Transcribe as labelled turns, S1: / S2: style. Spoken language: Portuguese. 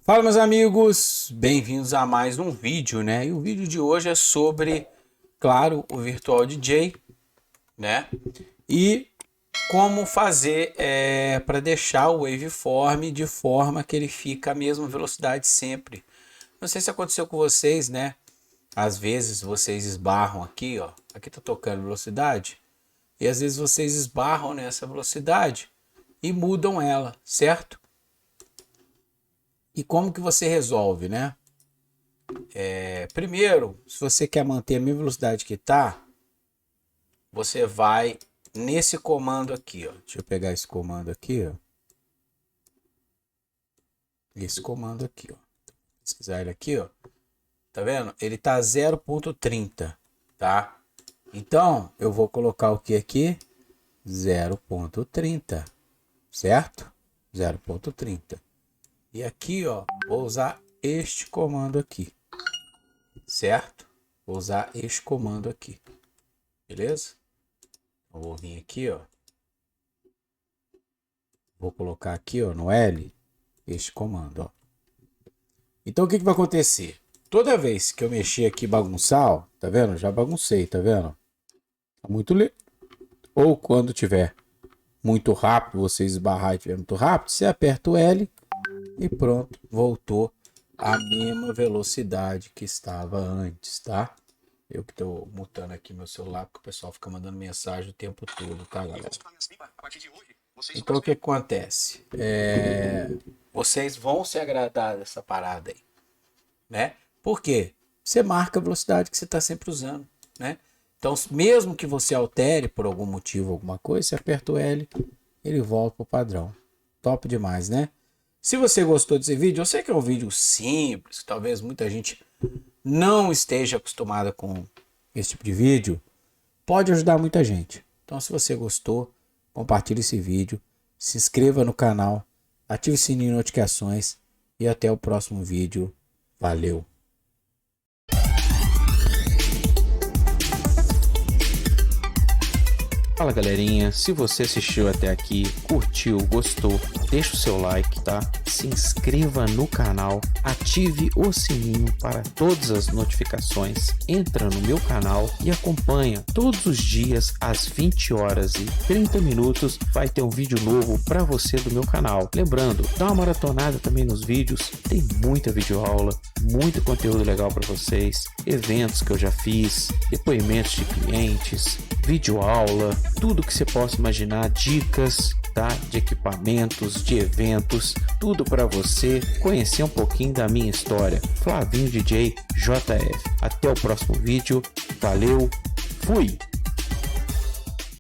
S1: Fala, meus amigos, bem-vindos a mais um vídeo, né? E o vídeo de hoje é sobre, claro, o Virtual DJ, né? E como fazer para deixar o waveform de forma que ele fica a mesma velocidade sempre. Não sei se aconteceu com vocês, né? Às vezes vocês esbarram aqui, ó. Aqui tá tocando velocidade. E às vezes vocês esbarram nessa velocidade e mudam ela, certo? E como que você resolve, né? Primeiro, se você quer manter a mesma velocidade que tá, você vai nesse comando aqui, ó. Deixa eu pegar esse comando aqui, ó. Esse comando aqui, ó. Vou pesquisar ele aqui, ó. Tá vendo? Ele tá 0.30, tá? Então, eu vou colocar o que aqui? 0.30, certo? 0.30. E aqui, ó, vou usar este comando aqui, certo? Vou usar este comando aqui, beleza? Eu vou vir aqui, ó. Vou colocar aqui, ó, no L, este comando, ó. Então, o que vai acontecer? Toda vez que eu mexer aqui e bagunçar, ó, tá vendo? Já baguncei, tá vendo? Tá muito lento. Ou quando tiver muito rápido, você esbarrar e tiver muito rápido, você aperta o L e pronto, voltou a mesma velocidade que estava antes, tá? Eu que tô mutando aqui meu celular porque o pessoal fica mandando mensagem o tempo todo, tá, galera? Então o que acontece? Vocês vão se agradar dessa parada aí, né? Por quê? Você marca a velocidade que você está sempre usando, né? Então, mesmo que você altere por algum motivo, alguma coisa, você aperta o L, ele volta pro padrão. Top demais, né? Se você gostou desse vídeo, eu sei que é um vídeo simples, talvez muita gente não esteja acostumada com esse tipo de vídeo, pode ajudar muita gente. Então, se você gostou, compartilhe esse vídeo, se inscreva no canal, ative o sininho de notificações e até o próximo vídeo. Valeu!
S2: Fala galerinha, se você assistiu até aqui, curtiu, gostou, deixa o seu like, tá? Se inscreva no canal, ative o sininho para todas as notificações, entra no meu canal e acompanha todos os dias às 20 horas e 30 minutos vai ter um vídeo novo para você do meu canal. Lembrando, dá uma maratonada também nos vídeos, tem muita videoaula, muito conteúdo legal para vocês, eventos que eu já fiz, depoimentos de clientes, videoaula, tudo que você possa imaginar, dicas, tá? De equipamentos, de eventos, tudo para você conhecer um pouquinho da minha história. Flavinho DJ JF. Até o próximo vídeo. Valeu, fui!